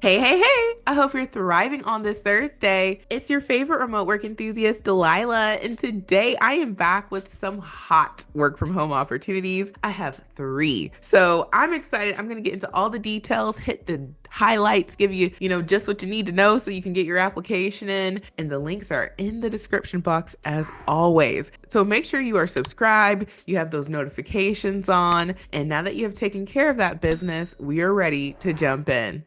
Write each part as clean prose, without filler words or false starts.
Hey, hey, hey! I hope you're thriving on this Thursday. It's your favorite remote work enthusiast, Delilah, and today I am back with some hot work from home opportunities. I have three. So I'm excited. I'm going to get into all the details, hit the highlights, give you, just what you need to know so you can get your application in. And the links are in the description box as always. So make sure you are subscribed, you have those notifications on, and now that you have taken care of that business, we are ready to jump in.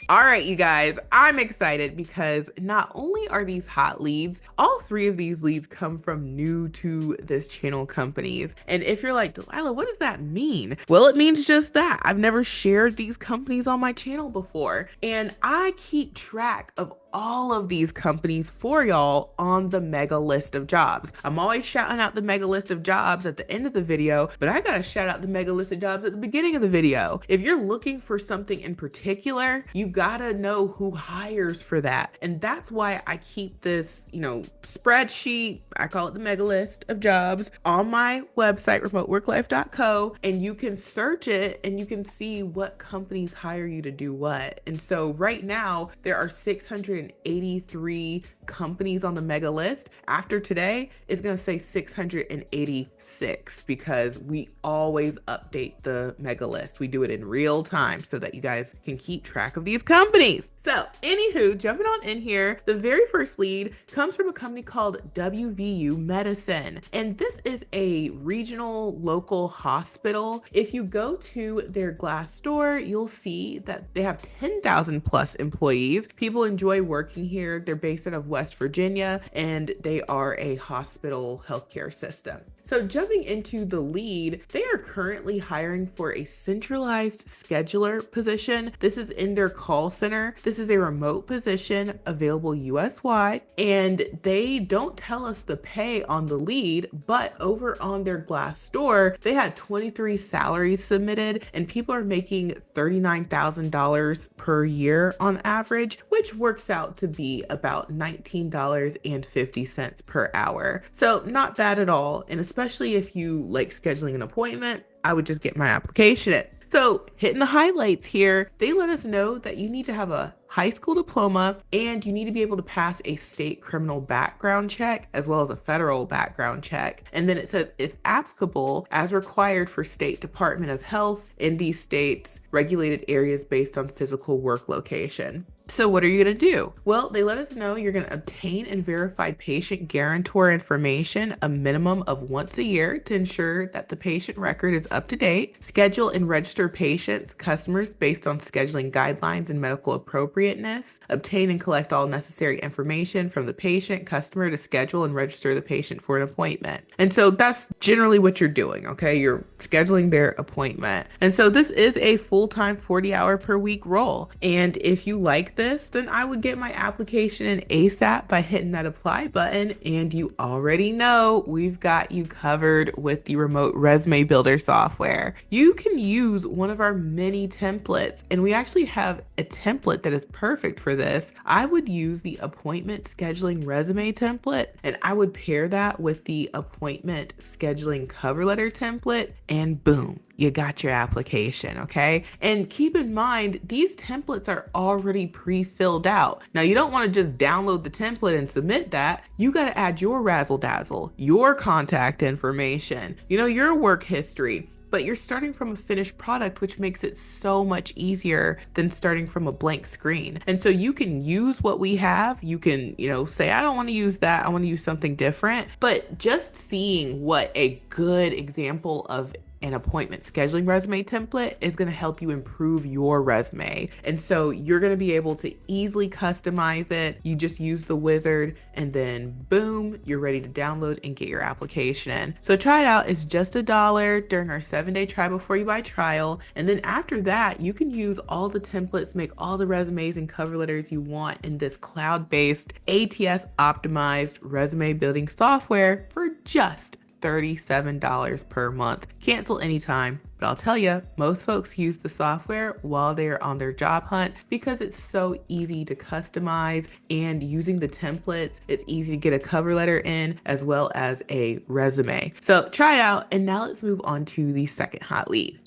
All right, you guys, I'm excited because not only are these hot leads, all three of these leads come from new to this channel companies. And if you're like, Delilah, what does that mean? Well, it means just that. I've never shared these companies on my channel before. And I keep track of all of these companies for y'all on the mega list of jobs. I'm always shouting out the mega list of jobs at the end of the video, but I gotta shout out the mega list of jobs at the beginning of the video. If you're looking for something in particular, you gotta know who hires for that. And that's why I keep this, spreadsheet, I call it the mega list of jobs, on my website, remoteworklife.co, and you can search it and you can see what companies hire you to do what. And so right now, there are 683 companies on the mega list. After today, it's going to say 686 because we always update the mega list. We do it in real time so that you guys can keep track of these companies. So anywho, jumping on in here, the very first lead comes from a company called WVU Medicine. And this is a regional local hospital. If you go to their Glassdoor, you'll see that they have 10,000 plus employees. People enjoy working here. They're based out of West Virginia, and they are a hospital healthcare system. So jumping into the lead, they are currently hiring for a centralized scheduler position. This is in their call center. This is a remote position available US-wide, and they don't tell us the pay on the lead, but over on their Glassdoor, they had 23 salaries submitted, and people are making $39,000 per year on average, which works out to be about $19.50 per hour. So not bad at all. And especially if you like scheduling an appointment, I would just get my application in. So hitting the highlights here, they let us know that you need to have a high school diploma and you need to be able to pass a state criminal background check as well as a federal background check. And then it says, if applicable, as required for State Department of Health in these states, regulated areas based on physical work location. So what are you going to do? Well, they let us know you're going to obtain and verify patient guarantor information a minimum of once a year to ensure that the patient record is up to date, schedule and register patients, customers based on scheduling guidelines and medical appropriateness, obtain and collect all necessary information from the patient, customer to schedule and register the patient for an appointment. And so that's generally what you're doing, okay? You're scheduling their appointment. And so this is a full-time 40-hour per week role. And if you like this, then I would get my application in ASAP by hitting that apply button. And you already know we've got you covered with the remote resume builder software. You can use one of our many templates, and we actually have a template that is perfect for this. I would use the appointment scheduling resume template, and I would pair that with the appointment scheduling cover letter template, and boom, you got your application, okay? And keep in mind, these templates are already pre-filled out. Now, you don't want to just download the template and submit that. You got to add your razzle dazzle, your contact information, your work history. But you're starting from a finished product, which makes it so much easier than starting from a blank screen. And so you can use what we have. You can, say, I don't want to use that. I want to use something different. But just seeing what a good example of an appointment scheduling resume template is going to help you improve your resume. And so you're going to be able to easily customize it. You just use the wizard and then boom, you're ready to download and get your application in. So try it out. It's just $1 during our 7-day try before you buy trial. And then after that, you can use all the templates, make all the resumes and cover letters you want in this cloud-based ATS optimized resume building software for just $37 per month. Cancel anytime. But I'll tell you, most folks use the software while they're on their job hunt because it's so easy to customize, and using the templates, it's easy to get a cover letter in as well as a resume. So try it out, and now let's move on to the second hot lead.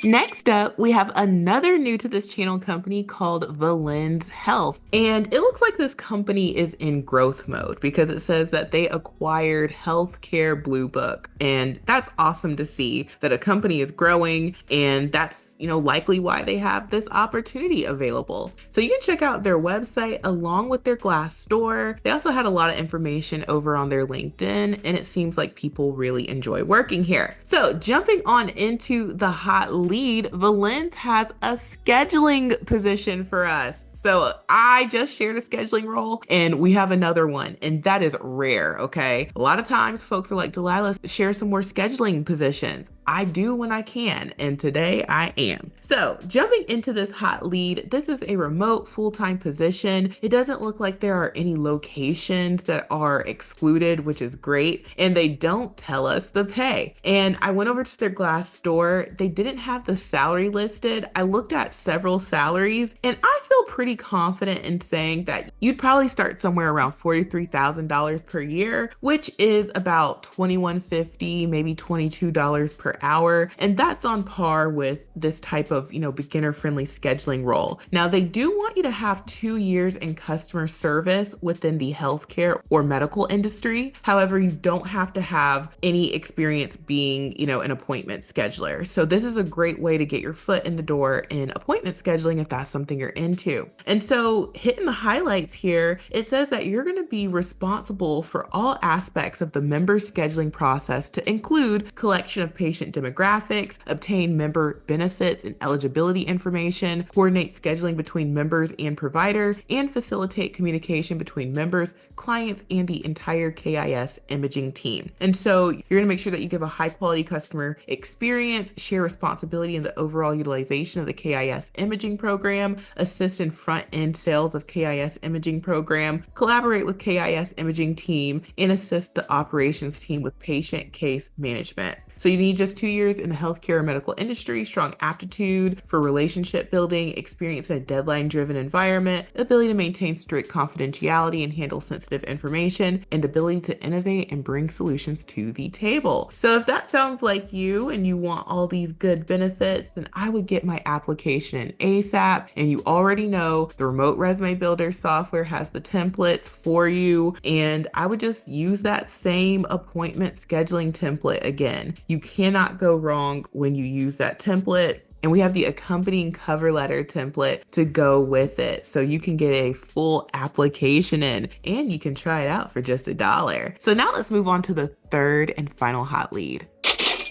Next up, we have another new to this channel company called Valens Health. And it looks like this company is in growth mode because it says that they acquired Healthcare Blue Book. And that's awesome to see that a company is growing, and that's likely why they have this opportunity available. So you can check out their website along with their Glassdoor. They also had a lot of information over on their LinkedIn, and it seems like people really enjoy working here. So jumping on into the hot lead, Valens has a scheduling position for us. So I just shared a scheduling role, and we have another one, and that is rare, okay? A lot of times folks are like, Delilah, share some more scheduling positions. I do when I can, and today I am. So jumping into this hot lead, this is a remote full-time position. It doesn't look like there are any locations that are excluded, which is great, and they don't tell us the pay. And I went over to their Glassdoor. They didn't have the salary listed. I looked at several salaries, and I feel pretty confident in saying that you'd probably start somewhere around $43,000 per year, which is about $21.50, maybe $22 per hour. And that's on par with this type of, beginner-friendly scheduling role. Now, they do want you to have 2 years in customer service within the healthcare or medical industry. However, you don't have to have any experience being, an appointment scheduler. So this is a great way to get your foot in the door in appointment scheduling if that's something you're into. And so hitting the highlights here, it says that you're going to be responsible for all aspects of the member scheduling process to include collection of patient demographics, obtain member benefits and eligibility information, coordinate scheduling between members and provider, and facilitate communication between members, clients, and the entire KIS imaging team. And so you're going to make sure that you give a high quality customer experience, share responsibility in the overall utilization of the KIS imaging program, assist in front-end sales of KIS imaging program, collaborate with KIS imaging team, and assist the operations team with patient case management. So you need just 2 years in the healthcare or medical industry, strong aptitude for relationship building, experience in a deadline-driven environment, ability to maintain strict confidentiality and handle sensitive information, and ability to innovate and bring solutions to the table. So if that sounds like you and you want all these good benefits, then I would get my application in ASAP. And you already know the remote resume builder software has the templates for you. And I would just use that same appointment scheduling template again. You cannot go wrong when you use that template. And we have the accompanying cover letter template to go with it. So you can get a full application in, and you can try it out for just $1. So now let's move on to the third and final hot lead.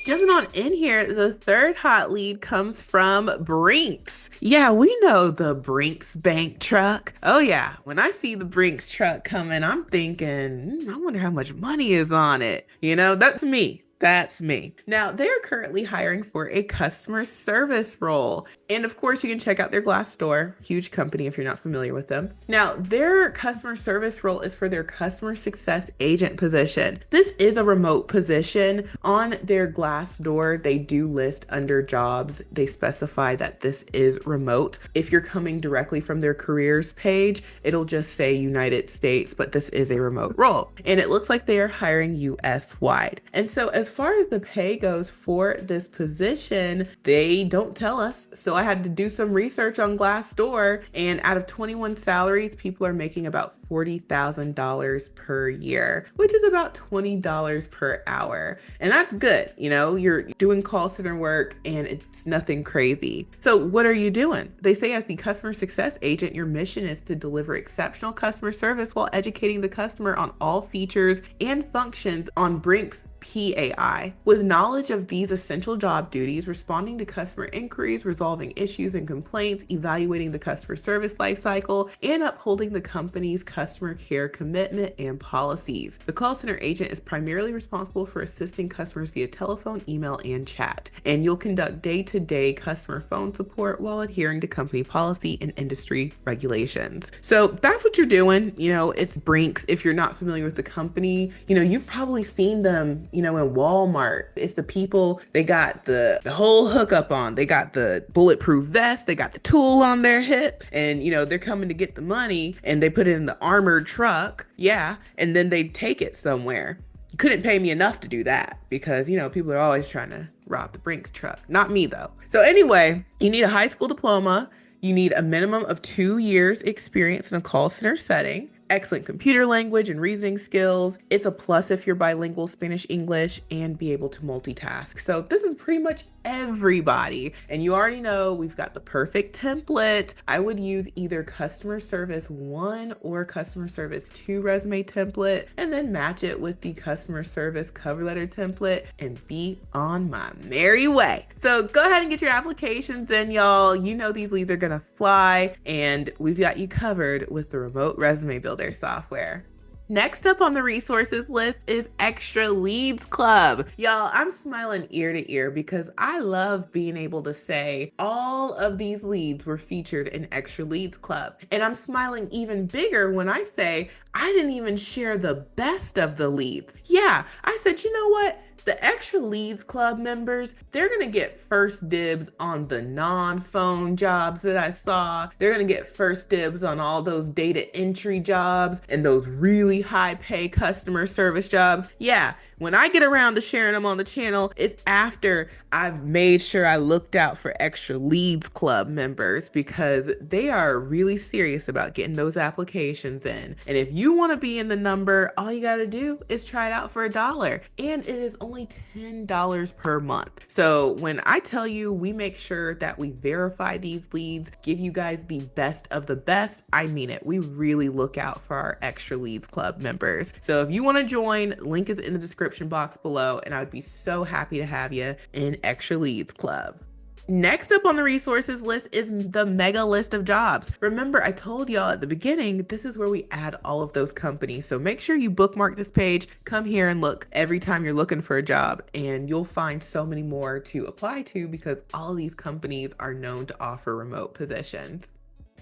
Jumping on in here, the third hot lead comes from Brinks. Yeah, we know the Brinks bank truck. Oh yeah, when I see the Brinks truck coming, I'm thinking, I wonder how much money is on it. That's me. That's me. Now, they're currently hiring for a customer service role. And of course, you can check out their Glassdoor, huge company if you're not familiar with them. Now, their customer service role is for their customer success agent position. This is a remote position. On their Glassdoor, they do list under jobs, they specify that this is remote. If you're coming directly from their careers page, it'll just say United States, but this is a remote role. And it looks like they are hiring US wide. And so as far as the pay goes for this position, they don't tell us. So I had to do some research on Glassdoor, and out of 21 salaries, people are making about $40,000 per year, which is about $20 per hour. And that's good. You're doing call center work and it's nothing crazy. So what are you doing? They say as the customer success agent, your mission is to deliver exceptional customer service while educating the customer on all features and functions on Brinks PAI. With knowledge of these essential job duties, responding to customer inquiries, resolving issues and complaints, evaluating the customer service lifecycle, and upholding the company's customer care commitment and policies. The call center agent is primarily responsible for assisting customers via telephone, email, and chat, and you'll conduct day-to-day customer phone support while adhering to company policy and industry regulations. So that's what you're doing. It's Brinks. If you're not familiar with the company, you've probably seen them, in Walmart. It's the people, they got the whole hookup on. They got the bulletproof vest, they got the tool on their hip, and they're coming to get the money, and they put it in the armored truck. Yeah, and then they take it somewhere. You couldn't pay me enough to do that because, people are always trying to rob the Brinks truck. Not me, though. So anyway, you need a high school diploma. You need a minimum of 2 years experience in a call center setting, excellent computer language and reasoning skills. It's a plus if you're bilingual Spanish, English, and be able to multitask. So this is pretty much everybody. And you already know we've got the perfect template. I would use either customer service 1 or customer service 2 resume template, and then match it with the customer service cover letter template and be on my merry way. So go ahead and get your applications in, y'all. These leads are gonna fly, and we've got you covered with the remote resume builder software. Next up on the resources list is Extra Leads Club. Y'all, I'm smiling ear to ear because I love being able to say all of these leads were featured in Extra Leads Club. And I'm smiling even bigger when I say I didn't even share the best of the leads. Yeah, I said, you know what? The Extra Leads Club members, they're gonna get first dibs on the non-phone jobs that I saw. They're gonna get first dibs on all those data entry jobs and those really high pay customer service jobs. Yeah, when I get around to sharing them on the channel, it's after I've made sure I looked out for Extra Leads Club members because they are really serious about getting those applications in. And if you wanna be in the number, all you gotta do is try it out for $1. And it is only $10 per month. So when I tell you we make sure that we verify these leads, give you guys the best of the best, I mean it. We really look out for our Extra Leads Club members. So if you want to join, link is in the description box below, and I would be so happy to have you in Extra Leads Club. Next up on the resources list is the mega list of jobs. Remember, I told y'all at the beginning, this is where we add all of those companies. So make sure you bookmark this page, come here and look every time you're looking for a job, and you'll find so many more to apply to because all of these companies are known to offer remote positions.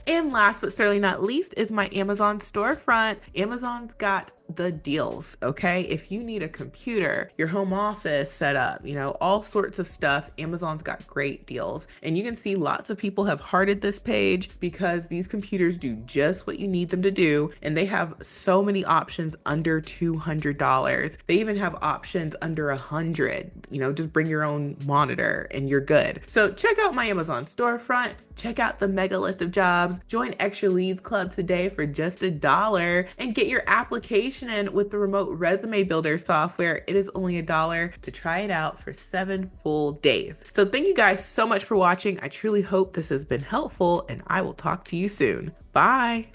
And last but certainly not least is my Amazon storefront. Amazon's got the deals, okay? If you need a computer, your home office set up, all sorts of stuff, Amazon's got great deals. And you can see lots of people have hearted this page because these computers do just what you need them to do. And they have so many options under $200. They even have options under $100. Just bring your own monitor and you're good. So check out my Amazon storefront. Check out the mega list of jobs. Join Extra Leads Club today for just $1 and get your application in with the remote resume builder software. It is only $1 to try it out for 7 full days. So thank you guys so much for watching. I truly hope this has been helpful, and I will talk to you soon. Bye.